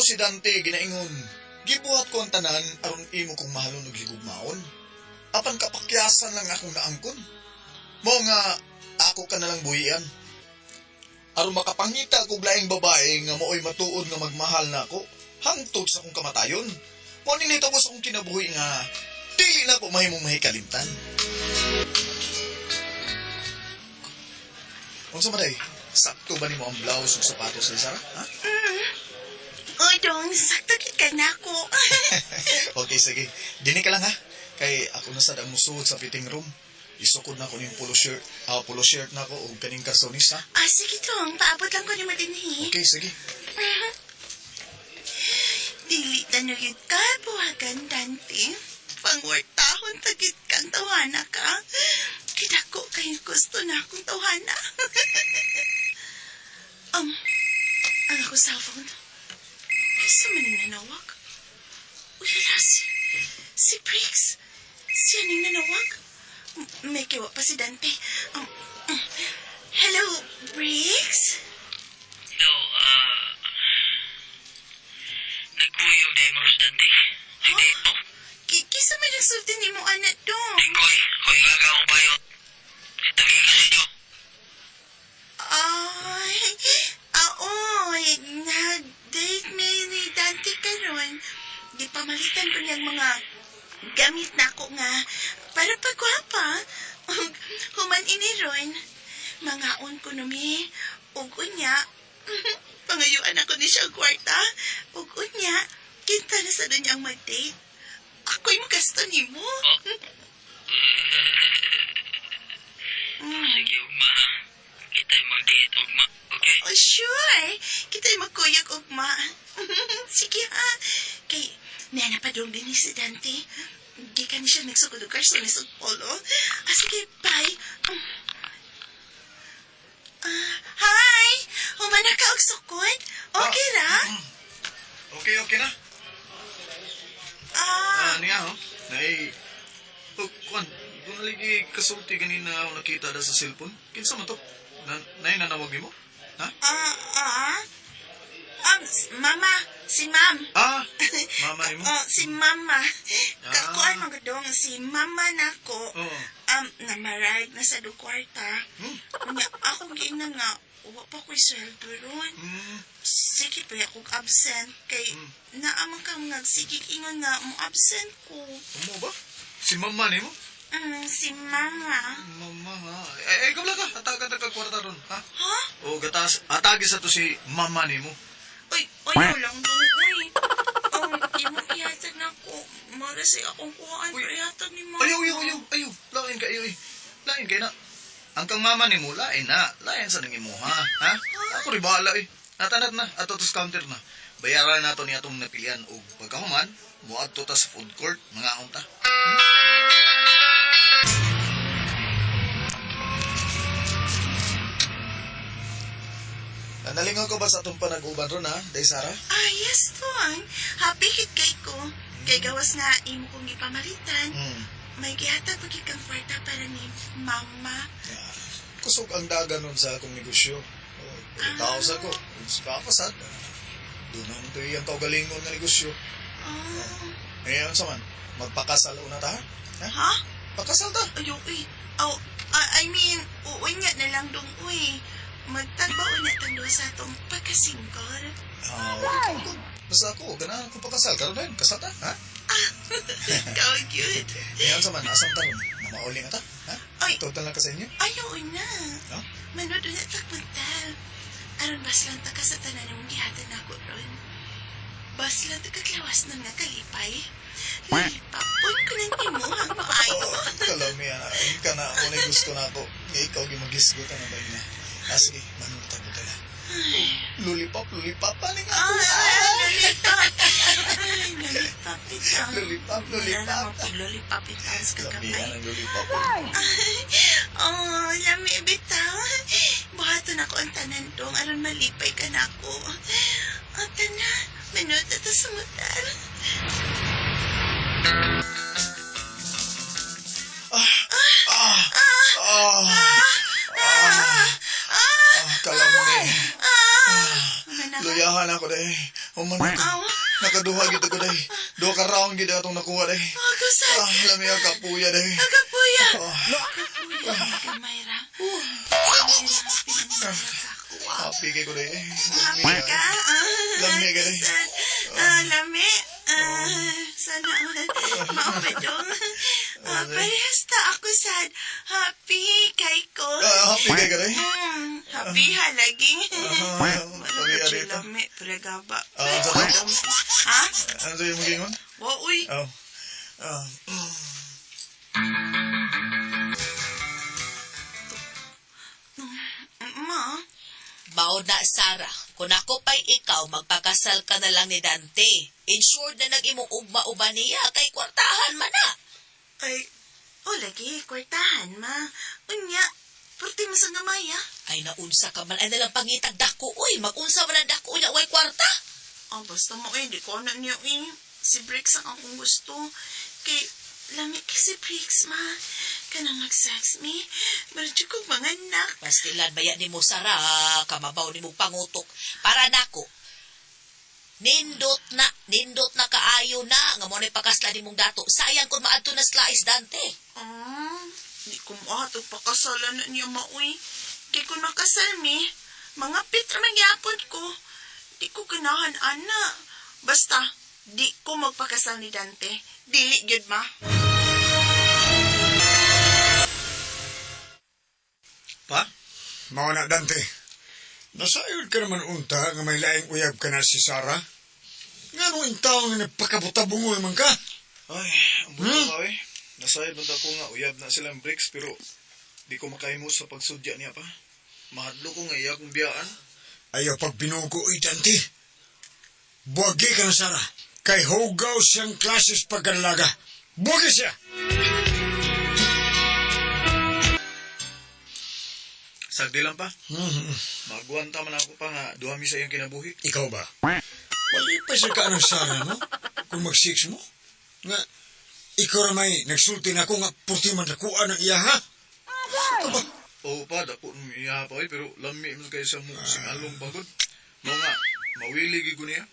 si Dante ginaingon, gibuhat ko ang tanan aron imo kong mahalon og higugmaon. Apan kapakyasan lang akong naangkon. Mo nga ako ka nalang buhian. Aron makapangita kog laing babae nga mooy matuod nga magmahal na ako, hangtod sa akong kamatayon. Mo ninito ko sa akong kinabuhi nga dili na ko mahimong mahikalimtan. Unsa man day? Sakto ba nimo ang blouse ug sapatos ni Sarah? Ha? Uy, dong, sakto kit ka na ako. Okay, sige. Dini ka lang ha. Kay ako na sad ang musuod sa fitting room. Isukod na ko yung polo shirt na ko o kaning karsonis ha. Sige dong, paabot lang ko ni madinhi. Okay, sige. Dili tanugid ka, buhagan, Dante. Pangwartahon tagit kang tawana ka. Kidako kayo gusto na akong tawana. ang ako cellphone. Isa man yung nanawag. Uy, hala, si Briggs. Siya ning nanawag. May kiwa pa si Dante. Hello, Briggs? No, nagpuyo na yung Maros Dante. Hindi ito. Kisa may nagsulti ni mo, anak dong. Tingkoy, kung nga ka akong bayot. Itagi ka sa inyo. Ay, oy, na-date ni Dante karon. Di pamalitan ko niyang mga gamit na ako nga para pagwapa. Human ini ron. Mangaon ko numi. Ug unya. Pangayuan ako ni siya kwarta. Ug unya. Kita na sa dunyang mag-date. Ako'y magasto ni mo. Sige, ugma ha. Kita'y mag-date, ugma. Okay? Oh, sure. Kita'y magkuyag ugma. Sige ha. Kay, nanapadong din ni si Dante. Di ka ni siya nagsugod og karsones og polo. Sige, bye. Hi! Humana ka og sukod? Okay ra? Okay na. Niya ho. Nay, kuan, doon naligi kasulti ganina ako nakita da sa cellphone. Kinsa man to? Nay nanawag nimo? Ha? Mama, si Ma'am. Mama nimo? Si Mama. Kakuan mo gadong si Mama nako. Oo. Namarag na sa kwarta. Unya ako giingnan nga wa pa ko'y sweldo ron. Sige pa akong absent kay naamang kang nagsigig ingon nga mo absent ko. Mo ba? Si Mama nimo? Si Mama. Mama ha. Ikaw lang ka. Atagan ka kwarta ron, ha? Ha? O gatas, atagi sa to si Mama nimo. Uy, lang dong, uy. Imo iyatag na ko. Mara siya akong kuhaan pero iyatag ni Mama. Ayaw. Lain ka, ayaw. Lain ka na. Ang kang mama ni mo, lain na. Lain sa nangin mo, ha? Ako rin bahala, eh. Natanat na, ato to sa counter na. Bayaran na to niya itong napilian o pagkahuman, muad to ta sa food court, mga unta. Nalingaw ka ba sa itong panag-uban ron, ha? Day Sarah? Yes, Tuan. Happy hit kay ko. Kay gawas nga imo kong ipamalitan. May gihatag pag ikang kwarta para ni Mama. Kusog ang daga nun sa akong negosyo. Tao sa ko. Kung kapasad, doon ang ito yung kaugalingon na negosyo. Ngayon sa man, magpakasal una ta, ha? Ha? Pakasal ta. Ayaw, uy. Uwi nga na lang dong, uy. Magtagbaon na tando sa itong pagkasinggol. Basta ako, ganahan ko pakasal. Karoon na yun, kasal ta, ha? Ikaw, cute. Ngayon sa man, asam ta ron? Mamauli na ta, ha? Ay. Total lang ka sa inyo? Ayaw na. Ha? Manood na tagpunta. Aron bas lang ta ka sa tanan yung gihatan ako ron. Bas lang ta kaglawas na nga kalipay. Lipapon ko ng imuhang maayo. Kalami, ayun ka na. Ako na gusto na ako. Ikaw gimagisgot na ba yun, ha? Sige, manood tayo dala. Lulipap, paning ako. Lulipap. Lulipap. Lulipap itaw sa Labi kakamay. ang lulipap. Lami bitaw. Buhaton ako ang tanan dong. Aron malipay ka na ako. Ang tanan. Manood ito sa mutal. Kalami. Luyahan ako dahil. man ako. Aw, Nakaduha gito ko day. Duha ka round gito atong nakuha day. ako sad. Lami ka kapuya day. Agapuya. Ah, Agapuya. Mayra. happy kay ko day. Happy ka? Lami ka day. Sad. Lami. Sana maupad yung. Parehas ta ako sad. Happy kay ko. Happy kay ka day. Happy halaging. Happy ka dito. Lami. Pregaba. Ano sa to? Ha? Ano sa'yo magingon? Uy. Oh. Ma. Mao na, Sarah. Kung ako pa'y ikaw, magpakasal ka na lang ni Dante. Insured na nag-imong ugma-uba niya, kay kwartahan man na. Ay, lagi, kwartahan, ma. Unya, purti mo sa gamay, ha? Ay, naunsa ka man. Ay, nalang pangitag dako, uy. Mag-unsa man ang dako niya, way kwarta. Basta mo, di ko na niyo, Si Briggs ang akong gusto. Kay, lamig kay si Briggs, ma. Kanang mag-sex me. Medyo ko mga anak. Pastilan, bayan ni mo, Sarah. Kamabaw ni mo pangutok. Para nako. Nindot na kaayo na. Nga mo na ipakasla ni mong dato. Sayang kung maadto na slais, Dante. Di ko maato pakasalan na niya, maoy. Kay kung nakasal me, mga pitra magyapon ko. Di ko ganahan, ana. Basta, di ko magpakasal ni Dante. Dili, gyud ma. Pa? Mao na, Dante. Nasayod ka naman unta nga may laing uyab ka na si Sarah. Nga nung intaw nga nagpakabutabungol man ka. Ay, ang buto ka eh. Nasayad man ko nga uyab na silang bricks pero di ko makahimo sa pagsudya niya pa. Mahadlo ko nga iya kong biyaan. Ayaw pag binugo, Dante. Buwagi ka na, Sarah. Kay hugaw siyang klases pagkalaga. Buwagi siya! Sagdi lang pa. Magwanta man ako pa nga duha mi sa iyang kinabuhi. Ikaw ba? Wali pa siya ka ng Sarah, no? Kung mag-six mo. Nga, ikaw na may nagsulti na ako nga puti man nakuha ng iya, ha? Aba, Oo pa, dako nung iya pa pero lami mo kayo sa mo sing along pagod. Mo nga, mawili ko niya.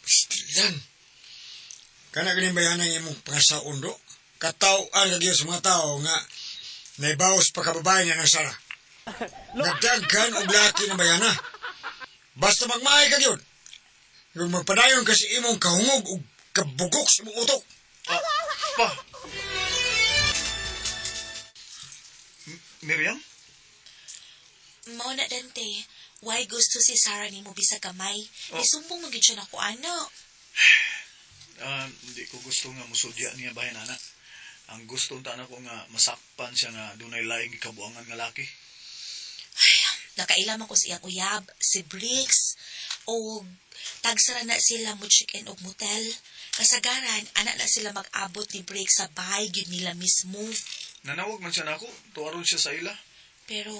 Pistilan. Kana ganing bayanan imong pangasaon do? Kataw-an kagyo sa mga tao nga naibawas pa kababae niya ng Sarah. Nagdagkan og laki ng bayana. Basta magmahay ka yun. Yung magpadayon kasi imong kahungog o kabugok sa imong utok. Pa! Miriam? Mao na, Dante. Why gusto si Sarah ni mo bisa kamay? Isumpong magid siya na ko, ano? Hindi ko gusto nga musudya niya bayan anak. Ang gusto unta na ko nga masakpan siya nga dunay laing kabuangan nga laki. Nakailaman ko siyang uyab, si Briggs, o tagsara na sila mo chicken og motel. Kasagaran, anak na sila mag-abot ni Briggs sa bahay yun nila mismo. Nanawag man siya nako, tuwaron siya sa ila. Pero,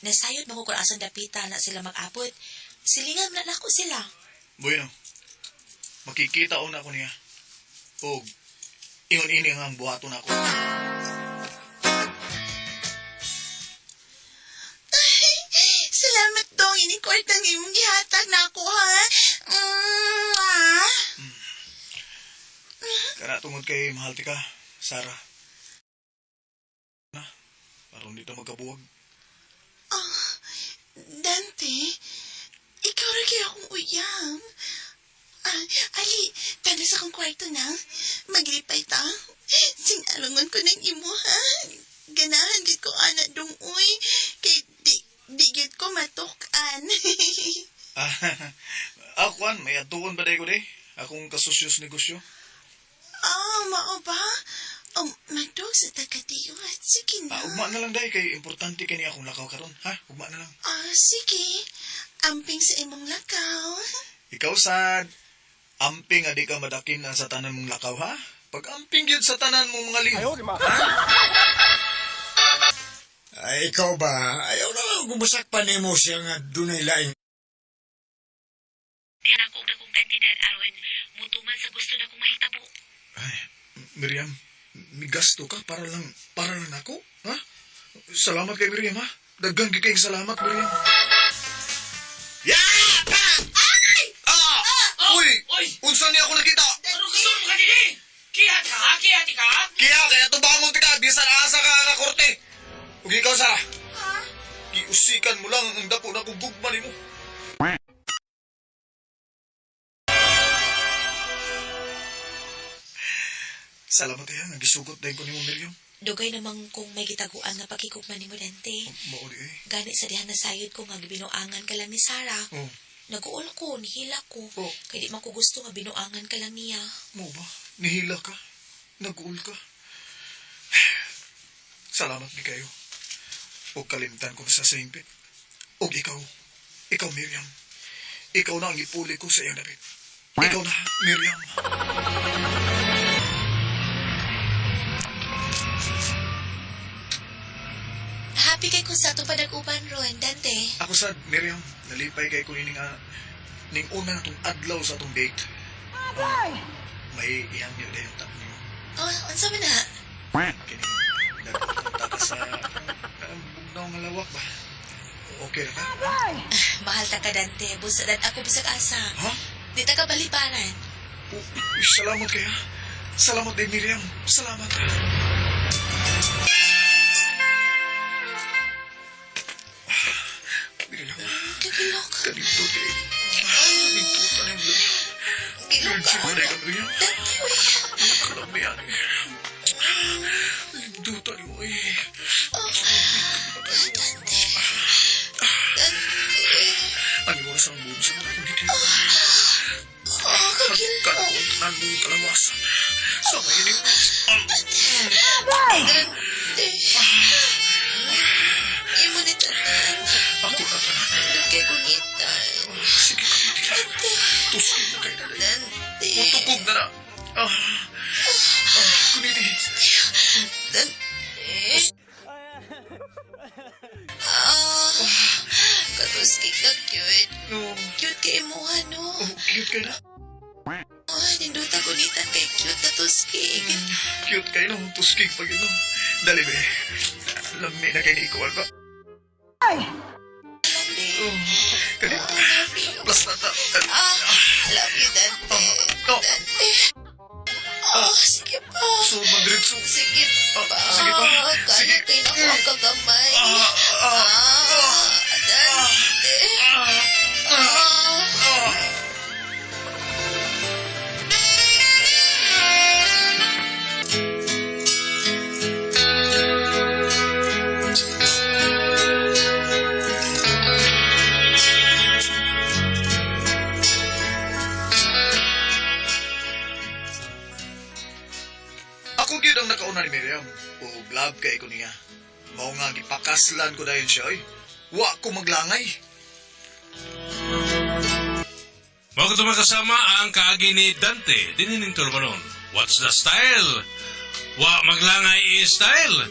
nasayod mo ko kung asan dapita na sila mag-abot. Silingan na nako sila. Bueno, makikita una ko niya. O, ingon ini ang buhaton ako. Salamat dong, inikwartang imong gihatag na ako, ha? Kana tungod kay mahal ti ka, Sarah. Na, parang dito magkabuwag. Dante, ikaw rin kaya akong uyam. Ali, tanas akong kwarto na. Maglipay ta. Sinalungan ko ng imo, ha? Ganahan gid ko anak dong, uy. Kay di gid ko matukan. Akuan, may atuon ba day ko day? Akong kasusyos negosyo. Mao ba? Madog sa tagadiwat. Sige na. Ugma na lang day, kay importante kay ni akong lakaw karon, ha? Ugma na lang. Sige. Amping sa imong lakaw. Ikaw sad, amping adi ka madakin na sa tanan mong lakaw, ha? Pag amping yun sa tanan mong mga liho. Ay, ikaw ba? Ayaw na lang gumasak pa nimo siya nga dunay laing. Diyan ako na kong kantidad aron mutuman sa gusto na kong mahitabo. Ay, Miriam, may gasto ka para lang ako, ha? Salamat kay Miriam, ha? Daghan kay salamat, Miriam. Ay! Kiyat ka? Kaya tubangon ka, bisan asa ka nga korte. Ug ikaw, Sarah, Ha? giusikan mo lang ang dako na kung gugma mo. Salamat yan, nagisugot dahil ko ni mo, Miriam. Dugay namang kung may gitaguan nga pakikugman ni mo, Dante. Mauli eh. Gani sa dihan na sayod ko nga binuangan ka lang ni Sarah. Oh, Naguol ko, nihila ko. Oh. Kaya di man ko gusto nga binuangan ka lang niya. mo ba? Nihila ka? Nag-uul ka? Salamat ni kayo. O kalimtan ko sa singpit. O ikaw Miriam. Ikaw na ang ipuli ko sa iyong David. Ikaw na, Miriam. Happy kay kung sa ito padag-uban ron, Dante. Ako sad, Miriam, nalipay kay kunin nga ning una itong adlaw sa itong date. May iyang niyo dahil tap niyo. Oh, unsa man na? Kining nagpunta ka sa bugnaw nga lawak ba? Okay na ka? Mahal ta ka, Dante. Busadan ako bisag asa. Ha? Di ta ka baliparan. Salamat kaya. Salamat din, Miriam. Salamat. Miriam, Kagilok. kalito din. Kalito na yung blood. Kagilok ka. Siyempre ka, Miriam. Dante, uy. Alam mo yan eh. Kalito tayo eh. Dante. Ano mo sa buong sa mga kundi kayo? Oh, kagilok. Kakuntanan mong kalawasan. Sa mahinig. Dante. Imo ni tanan. Ako na ka. Kay kungitan. Sige ka, Miriam. Dante. Tusin na kayo na rin. Dante. Mutukog na na. Kuniti. Dante. Katuski ka cute. No. Cute kay mo, ano? Oh, cute kayo na. Oh, ninduta gunitan kay cute na tuski. Cute kayo no. Tuskig pag yun no. Dali be. Lami na kayo ni ikaw ba? Dante. Oh, kanito. I love you. Plus na ta. Love you, Dante. Oh. Dante. Oh, sige pa. So, madritso. Sige pa. Sige pa. Sige. Kaya kayo na ko ang kagamay. Dante. Ako gyud ang nakauna ni Miriam. O love kay ko niya. Mao nga gipakaslan ko dayon siya oy. Wa ko maglangay. Mga katulad kasama ang kaagi ni Dante, dinining turbanon. What's the style? Wa maglangay is style.